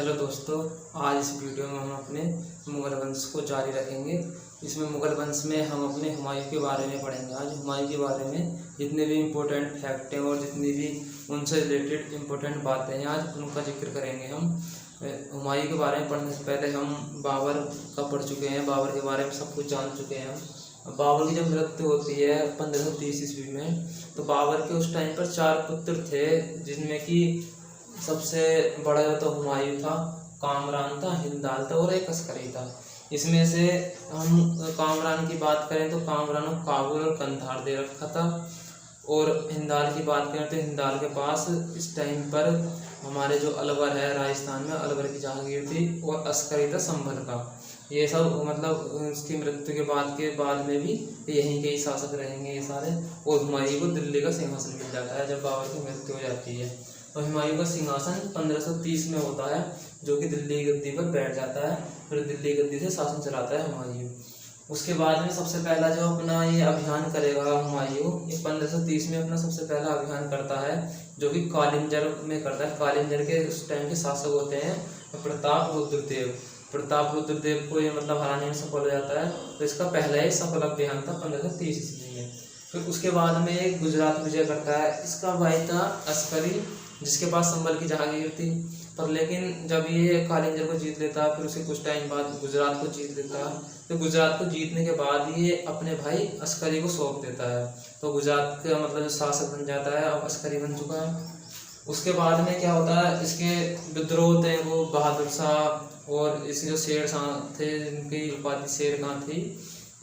Hello दोस्तों, आज इस वीडियो में हम अपने मुगल वंश को जारी रखेंगे। इसमें मुगल वंश में हम अपने हुमायूं के बारे में पढ़ेंगे। आज हुमायूं के बारे में जितने भी इम्पोर्टेंट फैक्ट हैं और जितनी भी उनसे रिलेटेड इम्पोर्टेंट बातें हैं, आज उनका जिक्र करेंगे हम। हुमायूं के बारे में पढ़ने से पहले हम बाबर का पढ़ चुके हैं। बाबर के बारे में सब कुछ जान चुके हैं हम। बाबर की जब मृत्यु होती है 1530 ईस्वी में, तो बाबर के उस टाइम पर 4 पुत्र थे, जिनमें कि सबसे बड़ा जो तो हुमायूं था, कामरान था, हिंदाल था और एक अस्करी था। इसमें से हम कामरान की बात करें तो कामरान को काबुल और कंधार दे रखा था, और हिंदाल की बात करें तो हिंदाल के पास इस टाइम पर हमारे जो अलवर है राजस्थान में, अलवर की जहांगीर थी, और अस्करी था संभल का। ये सब मतलब उसकी मृत्यु के बाद में भी यहीं के ही शासक रहेंगे ये सारे, और हुमायूं को दिल्ली का सिंहासन मिल जाता है जब बाबर की मृत्यु हो जाती है। तो हुमायूं का सिंहासन 1530 में होता है, जो कि दिल्ली गद्दी पर बैठ जाता है। फिर दिल्ली गद्दी से शासन चलाता है हुमायूं। उसके बाद में सबसे पहला जो अपना ये अभियान करेगा हुमायूं, ये 1530 में अपना सबसे पहला अभियान करता है, जो कि कालिंजर में करता है। कालिंजर के उस टाइम के शासक होते हैं प्रताप रुद्रदेव। प्रताप रुद्रदेव को ये मतलब हराने में सफल हो जाता है। तो इसका पहला ही सफल अभियान था 1530 ईस्वी में। फिर उसके बाद में एक गुजरात विजय करता है। इसका भाई था अस्करी, जिसके पास संभल की जहांगीर थी। पर लेकिन जब ये कालिंजर को जीत लेता है, फिर उसे कुछ टाइम बाद गुजरात को जीत लेता है। तो गुजरात को जीतने के बाद ये अपने भाई अस्करी को सौंप देता है। तो गुजरात का मतलब जो शासक बन जाता है, अब अस्करी बन चुका है। उसके बाद में क्या होता है, इसके विद्रोह थे वो बहादुर शाह, और इसके जो शेर शाह थे, जिनकी उपाधि शेर खां थी,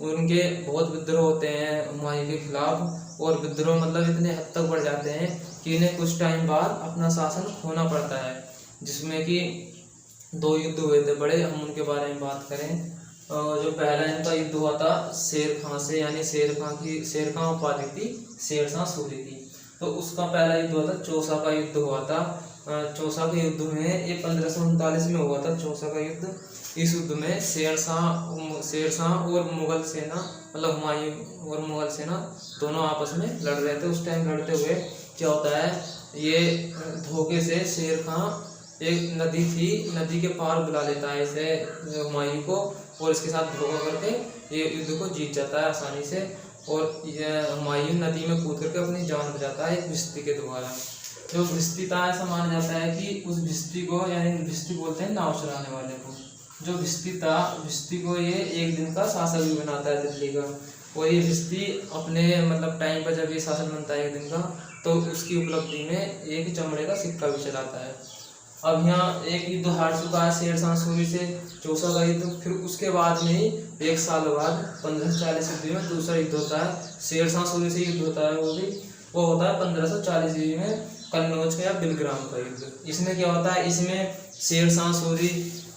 उनके बहुत विद्रोह होते हैं हुमायूं के खिलाफ। और विद्रोह मतलब इतने हद तक बढ़ जाते हैं कि इन्हें कुछ टाइम बाद अपना शासन खोना पड़ता है, जिसमें कि 2 युद्ध हुए थे बड़े। हम उनके बारे में बात करें, जो पहला इनका युद्ध हुआ था शेर खां से, यानी शेर खां उपाधि थी शेर शाह सूरी की। तो उसका पहला युद्ध हुआ था, चौसा का युद्ध हुआ था। चौसा के युद्ध में ये 1539 में हुआ था चौसा का युद्ध। इस युद्ध में शेर शाह और मुगल सेना, मतलब हुमायूं और मुगल सेना दोनों आपस में लड़ रहे थे। उस टाइम लड़ते हुए क्या होता है, ये धोखे से शेर खां एक नदी थी, नदी के पार बुला लेता है इसे हुमायूं को, और इसके साथ धोखा करके ये युद्ध को जीत जाता है आसानी से। और हुमायूं नदी में कूद करके अपनी जान बचाता है एक भिस्ती के द्वारा। जो भिस्ती था, ऐसा माना जाता है कि उस भिस्ती को, यानी भिस्ती बोलते हैं नाव चलाने वाले को, जो भिस्ती था, भिस्ती को ये एक दिन का शासक भी बनाता है दिल्ली का। और ये भिस्ती अपने मतलब टाइम पर जब ये शासक बनता है एक दिन का, तो उसकी उपलब्धि में एक चमड़े का सिक्का भी चलाता है। अब यहाँ एक युद्ध हार चुका है शेर शाह सूरी से, चौसा का युद्ध। फिर उसके बाद में ही 1 साल बाद 1540 ईस्वी में दूसरा युद्ध होता है, शेर शाह सूरी से युद्ध होता है। वो होता है 1540 ईस्वी में कन्नौज का या बिलग्राम का युद्ध। इसमें क्या होता है, इसमें शेर शाह सूरी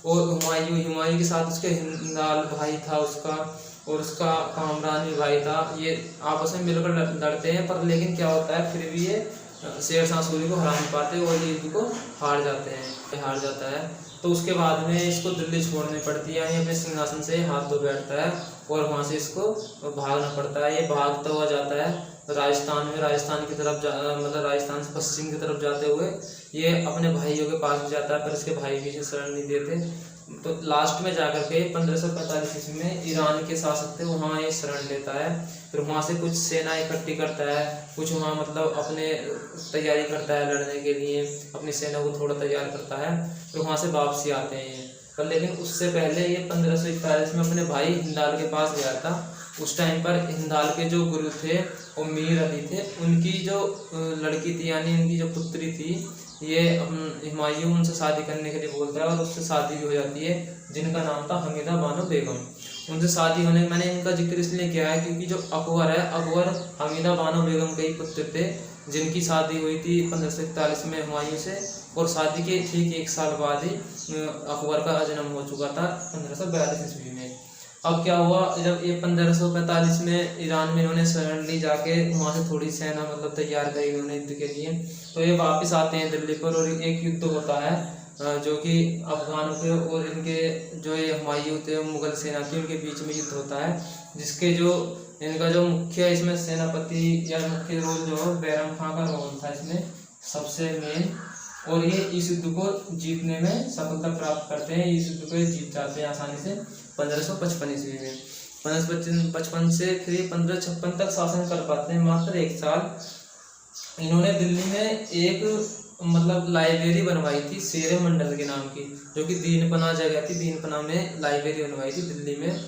और हुमायूं के साथ उसके हिंदाल भाई था उसका, और उसका कामरान भी भाई था। ये आपस में मिलकर लड़ते हैं, पर लेकिन क्या होता है, फिर भी ये शेर शाह सूरी को हरा नहीं पाते और ये युद्ध को हार जाता है। तो उसके बाद में इसको दिल्ली छोड़नी पड़ती है, यानी अपने सिंहासन से हाथ धो बैठता है, और वहाँ से इसको भागना पड़ता है। ये भागता हुआ जाता है राजस्थान की तरफ, मतलब राजस्थान से पश्चिम की तरफ जाते हुए ये अपने भाइयों के पास भी जाता है, पर इसके भाई भी इसे शरण नहीं देते। तो लास्ट में जाकर के 1545 ईस्वी में ईरान के शासक थे, वहाँ ये शरण लेता है। फिर वहाँ से कुछ सेना इकट्ठी करता है, कुछ वहाँ मतलब अपने तैयारी करता है लड़ने के लिए, अपनी सेना को थोड़ा तैयार करता है। फिर वहाँ से वापसी आते हैं ये। पर लेकिन उससे पहले ये 1541 में अपने भाई हिंदाल के पास गया था। उस टाइम पर हिंदाल के जो गुरु थे वो मीर अली थे, उनकी जो लड़की थी, यानी उनकी जो पुत्री थी, ये हुमायूं उनसे शादी करने के लिए बोलता है, और उससे शादी भी हो जाती है, जिनका नाम था हमीदा बानो बेगम। उनसे शादी होने, मैंने इनका जिक्र इसलिए किया है क्योंकि जो अकबर है, अकबर हमीदा बानो बेगम के ही पुत्र थे, जिनकी शादी हुई थी 1541 में हुमायूं से, और शादी के ठीक 1 साल बाद ही अकबर का जन्म हो चुका था 1542 ईस्वी में। अब क्या हुआ, जब ये 1545 में ईरान में इन्होंने शरण ली जाके, वहाँ से थोड़ी सेना मतलब तैयार करी उन्होंने युद्ध के लिए, तो ये वापस आते हैं दिल्ली पर, और एक युद्ध होता है जो कि अफगानों के और इनके जो ये हुमायूं थे, मुगल सेना थी, उनके बीच में युद्ध होता है, जिसके जो इनका जो मुख्य इसमें सेनापति या मुख्य रोल जो बैरम खां का रोल था इसमें सबसे मेन। और ये इस युद्ध को जीतने में सफलता प्राप्त करते हैं। इस युद्ध को ये जीत जाते हैं आसानी से 1555 ईस्वी में। 1555 से फिर 1556 तक शासन कर पाते हैं, मात्र 1 साल। इन्होंने दिल्ली में एक मतलब लाइब्रेरी बनवाई थी शेर मंडल के नाम की, जो कि दीनपना जगह थी, दीनपना में लाइब्रेरी बनवाई थी दिल्ली में।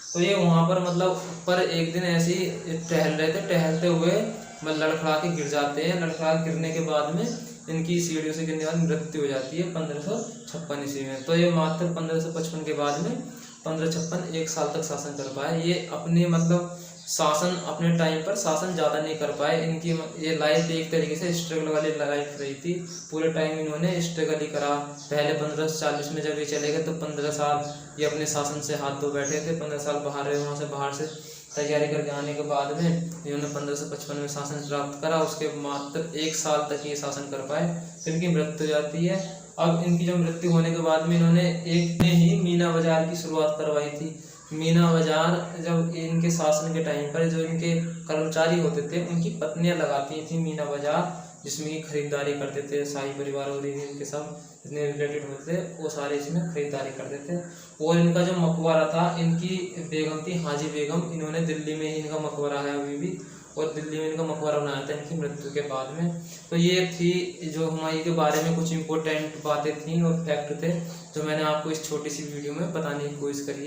तो ये वहाँ पर मतलब पर एक दिन ऐसे ही टहल रहे थे, टहलते हुए मतलब लड़खड़ा के गिर जाते हैं। लड़खड़ा गिरने के बाद में इनकी सीढ़ियों से गिरने के बाद मृत्यु हो जाती है 1556 ईस्वी में। तो ये मात्र 1555 के बाद में 1556 1 साल तक शासन कर पाए। ये अपने मतलब शासन अपने टाइम पर शासन ज़्यादा नहीं कर पाए। इनकी ये लाइफ एक तरीके से स्ट्रगल वाली लाइफ रही थी। पूरे टाइम इन्होंने स्ट्रगल ही करा। पहले 1540 में जब ये चले गए तो 15 साल ये अपने शासन से हाथ धो बैठे थे। 15 साल बाहर रहे, वहाँ से बाहर से तैयारी करके आने के बाद में इन्होंने 1555 में शासन प्राप्त करा। उसके मात्र 1 साल तक ये शासन कर पाए तो इनकी मृत्यु हो जाती है। अब इनकी जब मृत्यु होने के बाद में इन्होंने एक ने ही मीना बाजार की शुरुआत करवाई थी। मीना बाजार जब इनके शासन के टाइम पर जो इनके कर्मचारी होते थे उनकी पत्नियां लगाती थी मीना बाजार, जिसमें की खरीदारी करते थे। शाही परिवार और इनके सब जितने रिलेटेड होते थे वो सारे इसमें खरीदारी करते थे। और इनका जो मकबरा था, इनकी बेगम थी हाजी बेगम, इन्होंने दिल्ली में ही इनका मकबरा है अभी भी, और दिल्ली में इनका मकबरा बनाया था इनकी मृत्यु के बाद में। तो ये थी जो हुमायूं के बारे में कुछ इंपॉर्टेंट बातें थी और फैक्ट थे जो मैंने आपको इस छोटी सी वीडियो में बताने की कोशिश करी है।